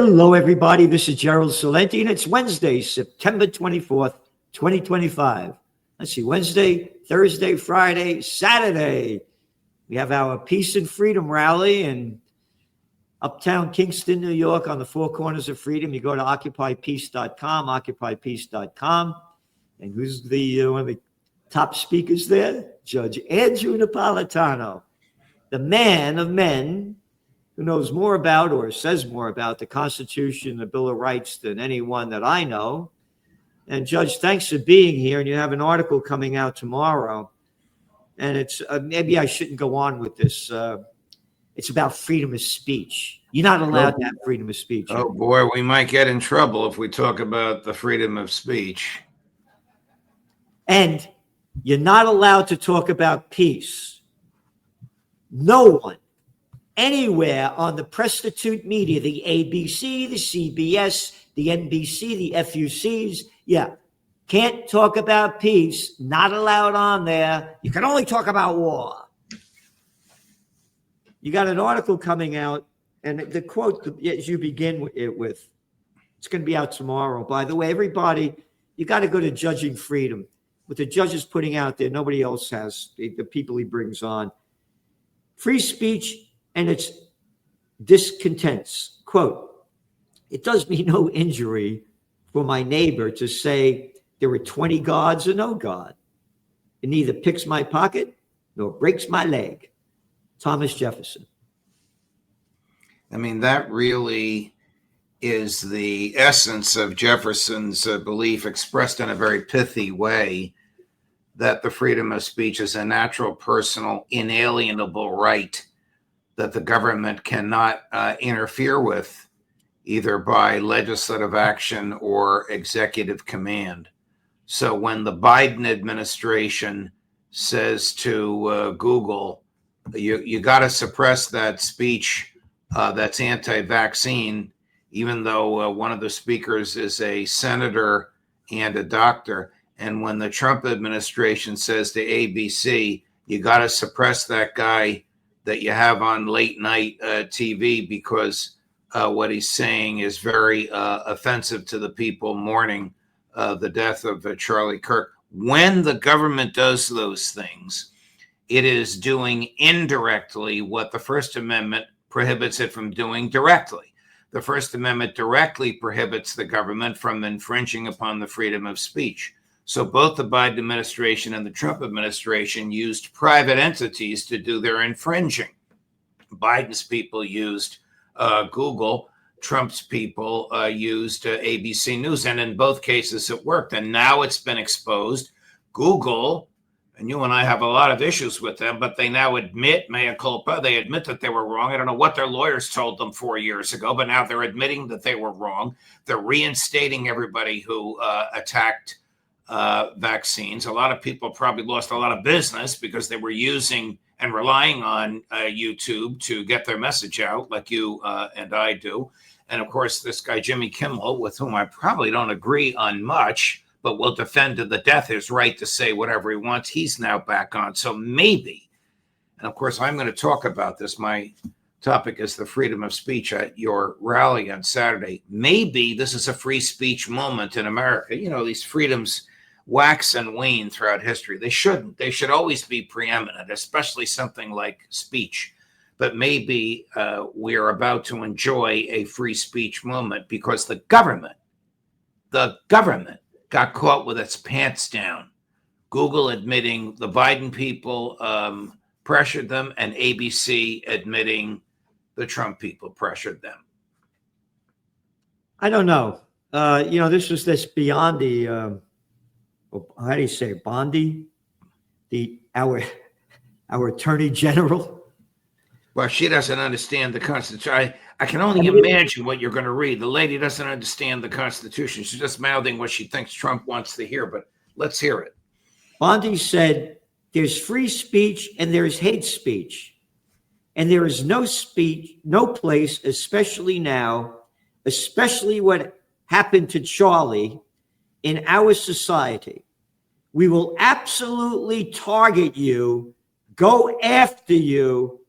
Hello, everybody. This is Gerald Celente, and it's Wednesday, September 24th, 2025. Let's see, Wednesday, Thursday, Friday, Saturday. We have our Peace and Freedom rally in uptown Kingston, New York, on the Four Corners of Freedom. You go to occupypeace.com, occupypeace.com. And who's the one of the top speakers there? Judge Andrew Napolitano, the man of men, who knows more about or says more about the Constitution, the Bill of Rights than anyone that I know. And Judge, thanks for being here. And you have an article coming out tomorrow. And it's maybe I shouldn't go on with this. It's about freedom of speech. You're not allowed to have freedom of speech. Oh, boy, we might get in trouble if we talk about the freedom of speech. And you're not allowed to talk about peace. No one, anywhere on the prostitute media, the ABC, the CBS, the NBC, the FUCs, can't talk about peace, not allowed on there. You can only talk about war. You got an article coming out, and the quote, as you begin it with, it's going to be out tomorrow. By the way, everybody, you got to go to Judging Freedom. What the judge is putting out there, nobody else has, the people he brings on. Free speech and its discontents. Quote, it does me no injury for my neighbor to say there are 20 gods or no God. It neither picks my pocket nor breaks my leg. Thomas Jefferson. I mean, that really is the essence of Jefferson's belief, expressed in a very pithy way, that the freedom of speech is a natural, personal, inalienable right that the government cannot interfere with, either by legislative action or executive command. So when the Biden administration says to Google, you got to suppress that speech that's anti-vaccine, even though one of the speakers is a senator and a doctor. And when the Trump administration says to ABC, you got to suppress that guy that you have on late night TV because what he's saying is very offensive to the people mourning the death of Charlie Kirk. When the government does those things, it is doing indirectly what the First Amendment prohibits it from doing directly. The First Amendment directly prohibits the government from infringing upon the freedom of speech. So both the Biden administration and the Trump administration used private entities to do their infringing. Biden's people used Google. Trump's people used ABC News. And in both cases, it worked. And now it's been exposed. Google, and you and I have a lot of issues with them, but they now admit, mea culpa, they admit that they were wrong. I don't know what their lawyers told them 4 years ago, but now they're admitting that they were wrong. They're reinstating everybody who attacked vaccines. A lot of people probably lost a lot of business because they were using and relying on YouTube to get their message out, like you and I do. And of course, this guy, Jimmy Kimmel, with whom I probably don't agree on much, but will defend to the death his right to say whatever he wants, he's now back on. So maybe, and of course, I'm going to talk about this. My topic is the freedom of speech at your rally on Saturday. Maybe this is a free speech moment in America. You know, these freedoms wax and wane throughout history. They shouldn't. They should always be preeminent, especially something like speech. But maybe we are about to enjoy a free speech moment because the government got caught with its pants down. Google admitting the Biden people pressured them, and ABC admitting the Trump people pressured them. I don't know. This was beyond the how do you say, Bondi, our attorney general. Well, she doesn't understand the Constitution. I can only imagine what you're going to read. The lady doesn't understand the Constitution. She's just mouthing what she thinks Trump wants to hear, but let's hear it. Bondi said there's free speech and there's hate speech. And there is no speech, no place, especially now, especially what happened to Charlie, in our society. We will absolutely target you, go after you,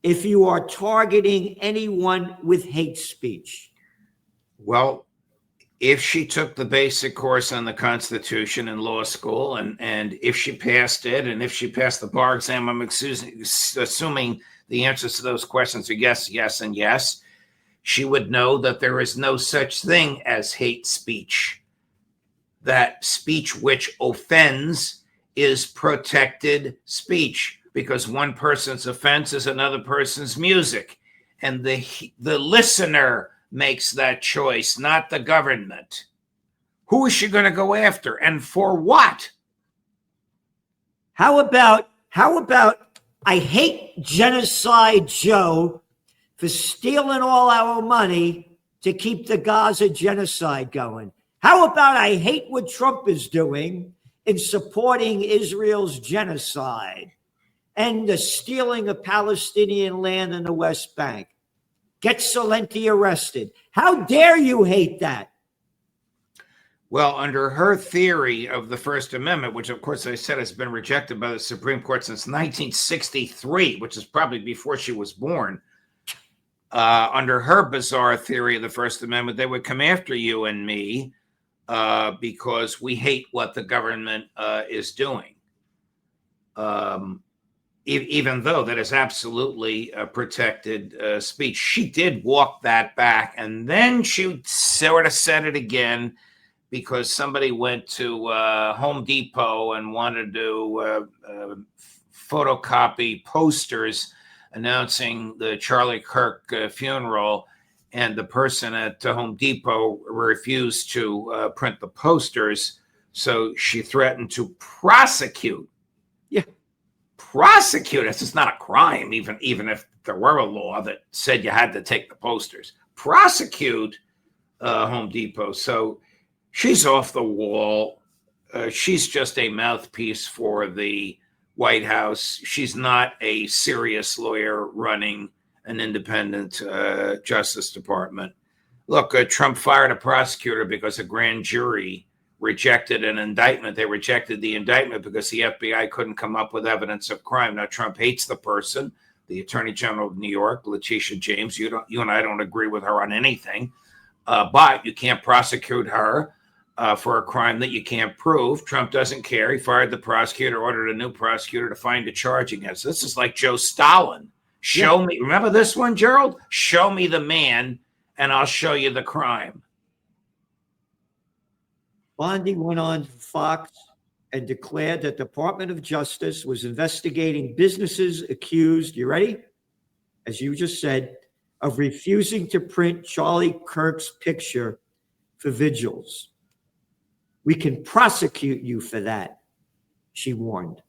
if you are targeting anyone with hate speech. Well, if she took the basic course on the Constitution in law school, and if she passed it, and if she passed the bar exam, I'm assuming the answers to those questions are yes, yes, and yes, she would know that there is no such thing as hate speech. That speech which offends is protected speech, because one person's offense is another person's music. And the listener makes that choice, not the government. Who is she going to go after, and for what? How about I hate Genocide Joe for stealing all our money to keep the Gaza genocide going? How about I hate what Trump is doing in supporting Israel's genocide and the stealing of Palestinian land in the West Bank? Get Celente arrested. How dare you hate that? Well, under her theory of the First Amendment, which of course I said has been rejected by the Supreme Court since 1963, which is probably before she was born, under her bizarre theory of the First Amendment, they would come after you and me because we hate what the government is doing. Even though that is absolutely protected speech. She did walk that back, and then she sort of said it again because somebody went to Home Depot and wanted to photocopy posters announcing the Charlie Kirk funeral, and the person at Home Depot refused to print the posters, so she threatened to prosecute. Yeah. Prosecute. It's not a crime, even if there were a law that said you had to take the posters. Prosecute Home Depot. So she's off the wall. She's just a mouthpiece for the White House. She's not a serious lawyer running an independent Justice Department. Look, Trump fired a prosecutor because a grand jury rejected an indictment. They rejected the indictment because the FBI couldn't come up with evidence of crime. Now, Trump hates the person, the Attorney General of New York, Letitia James. You and I don't agree with her on anything, but you can't prosecute her for a crime that you can't prove. Trump doesn't care. He fired the prosecutor, ordered a new prosecutor to find a charge against. This is like Joe Stalin. Show me. Remember this one, Gerald? Show me the man, and I'll show you the crime. Bondi went on Fox and declared that the Department of Justice was investigating businesses accused, you ready? As you just said, of refusing to print Charlie Kirk's picture for vigils. We can prosecute you for that, she warned.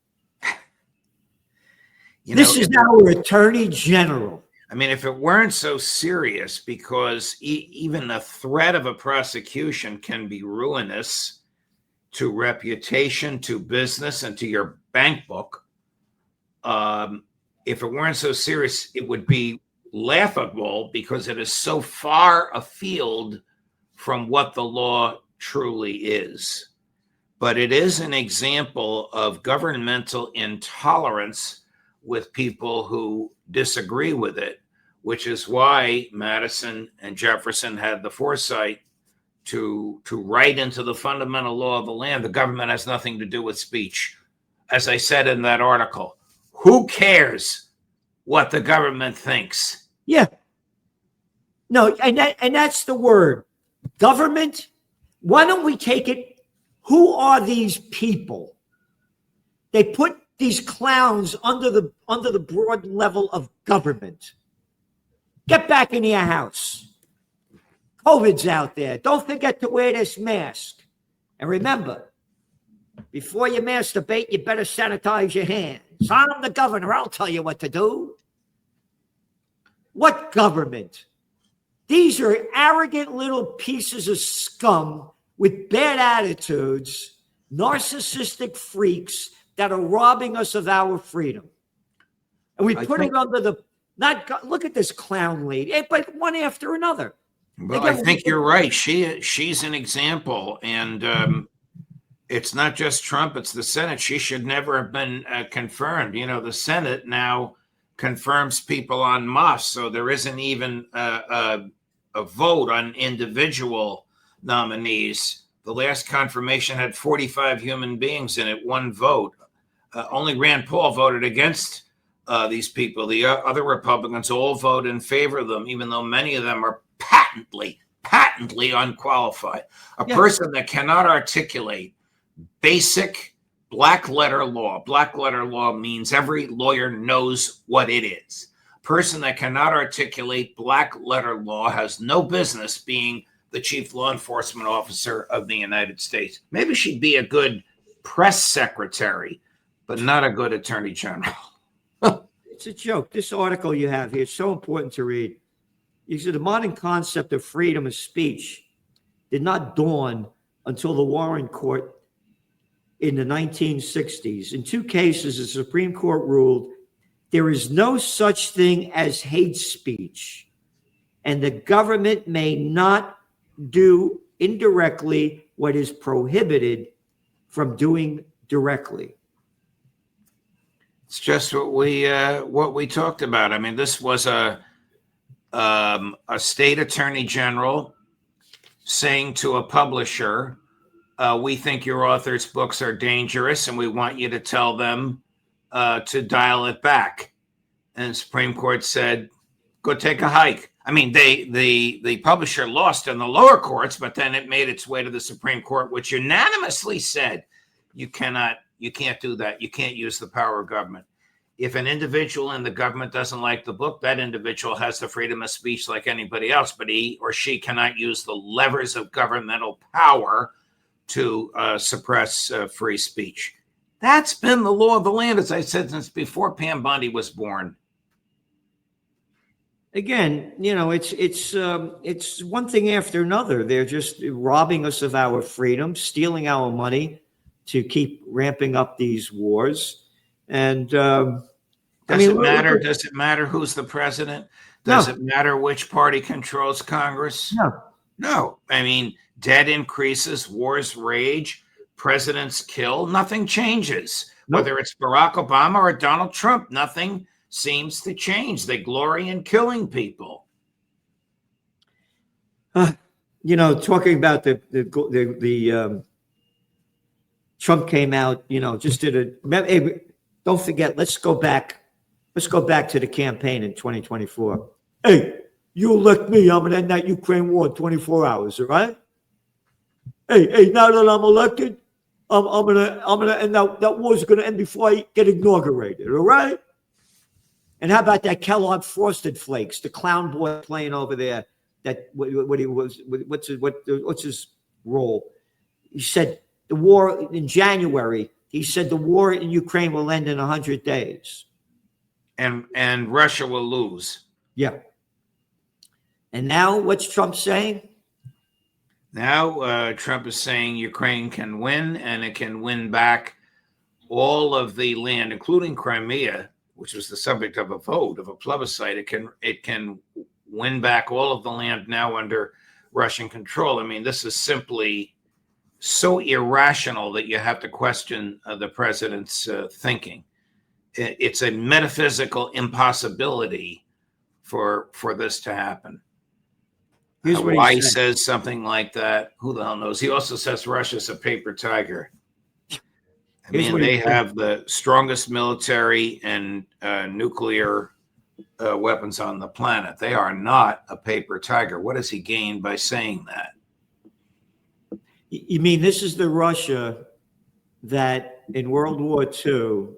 This is our Attorney General. I mean, if it weren't so serious, because even the threat of a prosecution can be ruinous to reputation, to business, and to your bank book. If it weren't so serious, it would be laughable because it is so far afield from what the law truly is. But it is an example of governmental intolerance with people who disagree with it, which is why Madison and Jefferson had the foresight to write into the fundamental law of the land, the government has nothing to do with speech. As I said in that article, who cares what the government thinks? Yeah. No, and that's the word. Government. Why don't we take it? Who are these people? They put these clowns under the broad level of government. Get back into your house. COVID's out there. Don't forget to wear this mask. And remember, before you masturbate, you better sanitize your hands. I'm the governor. I'll tell you what to do. What government? These are arrogant little pieces of scum with bad attitudes, narcissistic freaks that are robbing us of our freedom. And we put it under the, look at this clown lady, but one after another. Well, I think you're right. She's an example. And it's not just Trump, it's the Senate. She should never have been confirmed. You know, the Senate now confirms people en masse. So there isn't even a vote on individual nominees. The last confirmation had 45 human beings in it, one vote. Only Rand Paul voted against these people. The other Republicans all vote in favor of them, even though many of them are patently unqualified. A person that cannot articulate basic black letter law. Black letter law means every lawyer knows what it is. A person that cannot articulate black letter law has no business being the chief law enforcement officer of the United States. Maybe she'd be a good press secretary, but not a good attorney general. It's a joke. This article you have here is so important to read. You see, the modern concept of freedom of speech did not dawn until the Warren Court in the 1960s. In two cases, the Supreme Court ruled there is no such thing as hate speech, and the government may not do indirectly what is prohibited from doing directly. It's just what we talked about. I mean, this was a state attorney general saying to a publisher, we think your author's books are dangerous and we want you to tell them to dial it back. And the Supreme Court said, go take a hike. I mean, the publisher lost in the lower courts, but then it made its way to the Supreme Court, which unanimously said, you can't do that. You can't use the power of government. If an individual in the government doesn't like the book, that individual has the freedom of speech like anybody else, but he or she cannot use the levers of governmental power to suppress free speech. That's been the law of the land, as I said, since before Pam Bondi was born. Again, it's one thing after another. They're just robbing us of our freedom, stealing our money to keep ramping up these wars. And does it matter? Does it matter who's the president? Does it matter which party controls Congress? No. I mean, debt increases, wars rage, presidents kill. Nothing changes. Whether it's Barack Obama or Donald Trump, nothing seems to change. They glory in killing people. Talking about the Trump came out, just did hey, don't forget, let's go back to the campaign in 2024. Hey, you elect me, I'm gonna end that Ukraine war in 24 hours, all right? Hey, now that I'm elected, I'm gonna end that war's gonna end before I get inaugurated, all right? And how about that Kellogg Frosted Flakes, the clown boy playing over there? That what he was, what's his role? He said the war in January. He said the war in Ukraine will end in 100 days, and Russia will lose. Yeah. And now, what's Trump saying? Now Trump is saying Ukraine can win, and it can win back all of the land, including Crimea, which was the subject of a vote, of a plebiscite. It can win back all of the land now under Russian control. I mean, this is simply so irrational that you have to question the president's thinking. It's a metaphysical impossibility for this to happen. Why he says something like that, who the hell knows? He also says Russia's a paper tiger. I mean, they have the strongest military and nuclear weapons on the planet. They are not a paper tiger. What does he gain by saying that? You mean this is the Russia that in World War II,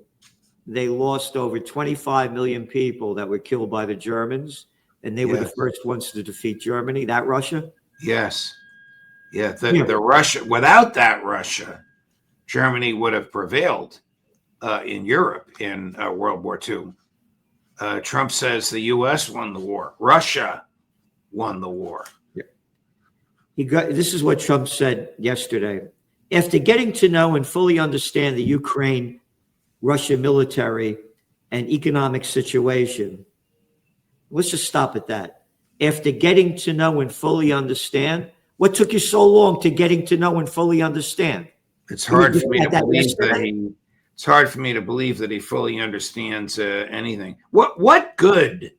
they lost over 25 million people that were killed by the Germans, and they were the first ones to defeat Germany? That Russia? Yes. Yeah, the Russia, without that Russia, Germany would have prevailed in Europe in World War II. Trump says the U.S. won the war. Russia won the war. Yeah. This is what Trump said yesterday. After getting to know and fully understand the Ukraine-Russia military and economic situation, let's just stop at that. After getting to know and fully understand, what took you so long to getting to know and fully understand? It's hard for me to believe that it's hard for me to believe that he fully understands anything. What good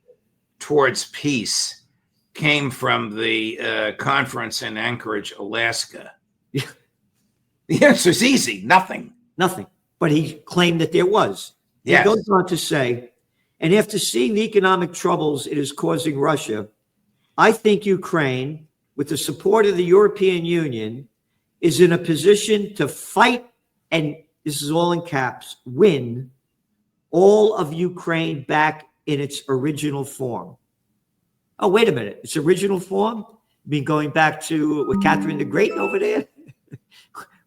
towards peace came from the conference in Anchorage, Alaska? Yeah. The answer is easy. Nothing. Nothing. But he claimed that there was. He Yes. goes on to say, and after seeing the economic troubles it is causing Russia, I think Ukraine, with the support of the European Union, is in a position to fight, and this is all in caps, win all of Ukraine back in its original form. Oh, wait a minute. Its original form? I mean, going back to with Catherine the Great over there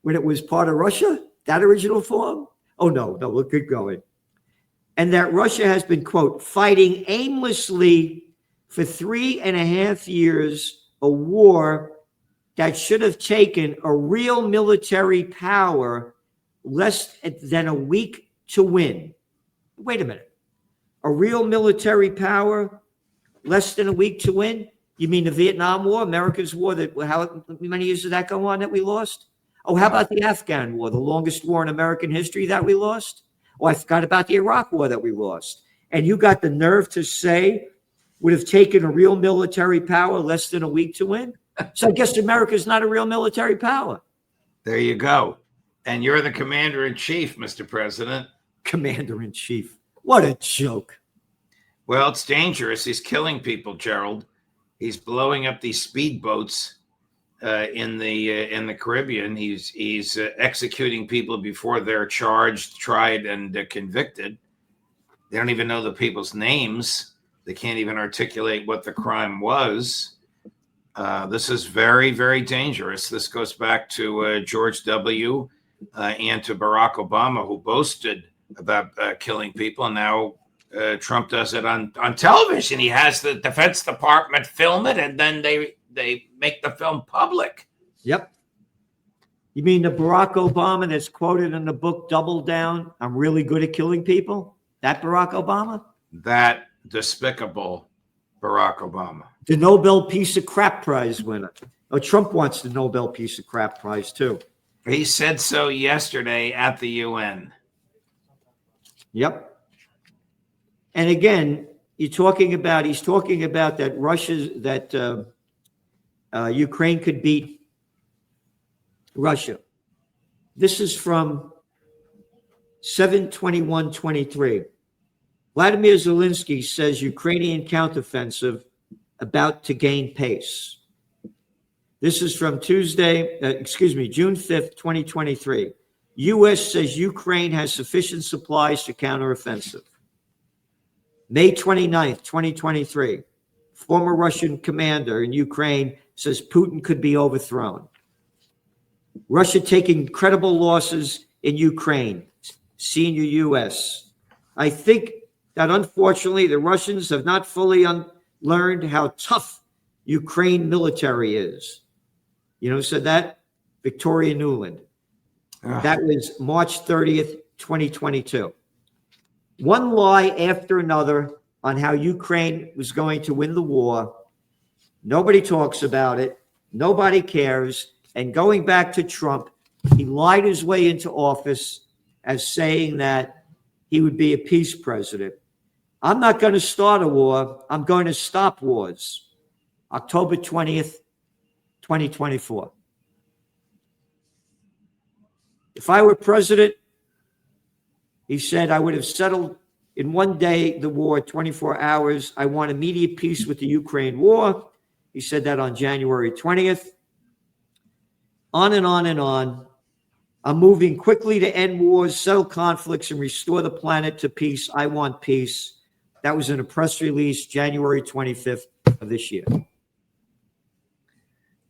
when it was part of Russia? That original form? Oh, no, we'll keep going. And that Russia has been, quote, fighting aimlessly for 3.5 years, a war that should have taken a real military power less than a week to win. Wait a minute. A real military power less than a week to win? You mean the Vietnam War, America's war? That how many years did that go on that we lost? Oh, how about the Afghan War, the longest war in American history that we lost? Oh, I forgot about the Iraq War that we lost. And you got the nerve to say would have taken a real military power less than a week to win? So I guess America's not a real military power. There you go. And you're the commander-in-chief, Mr. President. Commander-in-chief. What a joke. Well, it's dangerous. He's killing people, Gerald. He's blowing up these speedboats in the Caribbean. He's executing people before they're charged, tried, and convicted. They don't even know the people's names. They can't even articulate what the crime was. This is very, very dangerous. This goes back to George W. And to Barack Obama, who boasted about killing people. And now Trump does it on television. He has the Defense Department film it, and then they make the film public. Yep. You mean the Barack Obama that's quoted in the book Double Down? I'm really good at killing people? That Barack Obama? That despicable Barack Obama. The Nobel Peace of Crap Prize winner. Oh, Trump wants the Nobel Peace of Crap Prize too. He said so yesterday at the UN. Yep. And again, he's talking about that Ukraine could beat Russia. This is from 7/21/23. Vladimir Zelensky says Ukrainian counteroffensive about to gain pace. This is from June 5th, 2023. U.S. says Ukraine has sufficient supplies to counteroffensive. May 29th, 2023. Former Russian commander in Ukraine says Putin could be overthrown. Russia taking incredible losses in Ukraine. Senior U.S. I think that unfortunately the Russians have not fully learned how tough Ukraine military is. You know, said that? Victoria Nuland. That was March 30th, 2022. One lie after another on how Ukraine was going to win the war. Nobody talks about it. Nobody cares. And going back to Trump, he lied his way into office as saying that he would be a peace president. I'm not going to start a war. I'm going to stop wars. October 20th, 2024. If I were president, he said, I would have settled in one day the war, 24 hours. I want immediate peace with the Ukraine war. He said that on January 20th. On and on and on. I'm moving quickly to end wars, settle conflicts, and restore the planet to peace. I want peace. That was in a press release, January 25th of this year.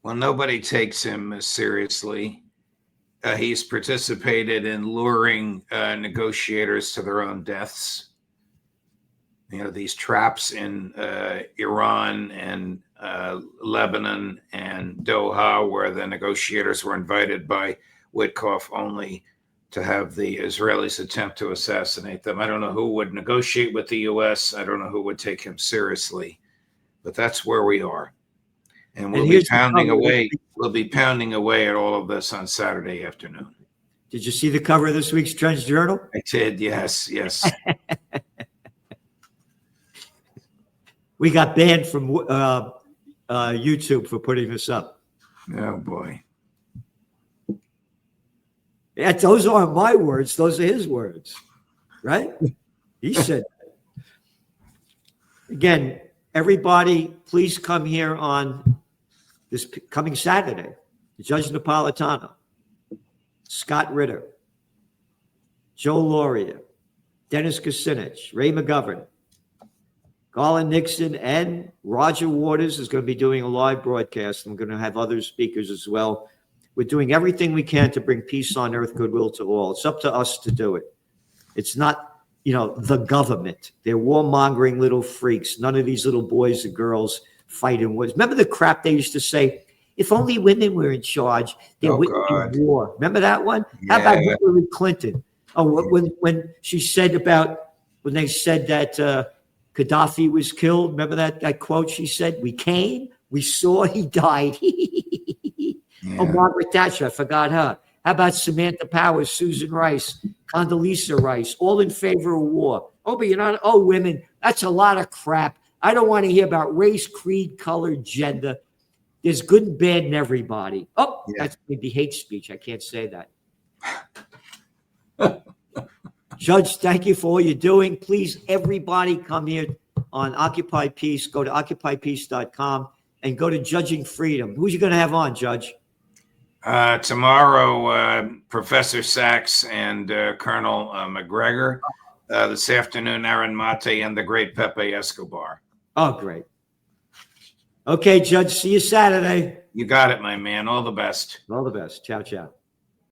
Well, nobody takes him seriously. He's participated in luring negotiators to their own deaths. You know, these traps in Iran and Lebanon and Doha, where the negotiators were invited by Witkoff only to have the Israelis attempt to assassinate them. I don't know who would negotiate with the U.S. I don't know who would take him seriously, but that's where we are. And we'll be pounding away. We'll be pounding away at all of this on Saturday afternoon. Did you see the cover of this week's Trends Journal? I did, yes. We got banned from YouTube for putting this up. Oh boy. Those aren't my words. Those are his words, right? He said. Again, everybody, please come here on this coming Saturday. Judge Napolitano, Scott Ritter, Joe Lauria, Dennis Kucinich, Ray McGovern, Garland Nixon, and Roger Waters is going to be doing a live broadcast. I'm going to have other speakers as well. We're doing everything we can to bring peace on earth, goodwill to all. It's up to us to do it. It's not, the government. They're warmongering little freaks. None of these little boys and girls fighting wars. Remember the crap they used to say? If only women were in charge, there wouldn't be war. Remember that one? Yeah. How about Hillary Clinton? Oh, when she said when they said that Gaddafi was killed. Remember that quote she said? We came, we saw, he died. Yeah. Oh, Margaret Thatcher, I forgot her. How about Samantha Powers, Susan Rice, Condoleezza Rice, all in favor of war? Oh, but you're not, women, that's a lot of crap. I don't want to hear about race, creed, color, gender. There's good and bad in everybody. Oh, yeah. That's maybe hate speech. I can't say that. Judge, thank you for all you're doing. Please, everybody come here on Occupy Peace. Go to occupypeace.com and go to Judging Freedom. Who's you going to have on, Judge? Tomorrow, Professor Sachs and Colonel McGregor. This afternoon, Aaron Mate and the great Pepe Escobar. Oh, great. Okay, Judge, see you Saturday. You got it, my man. All the best. All the best. Ciao, ciao.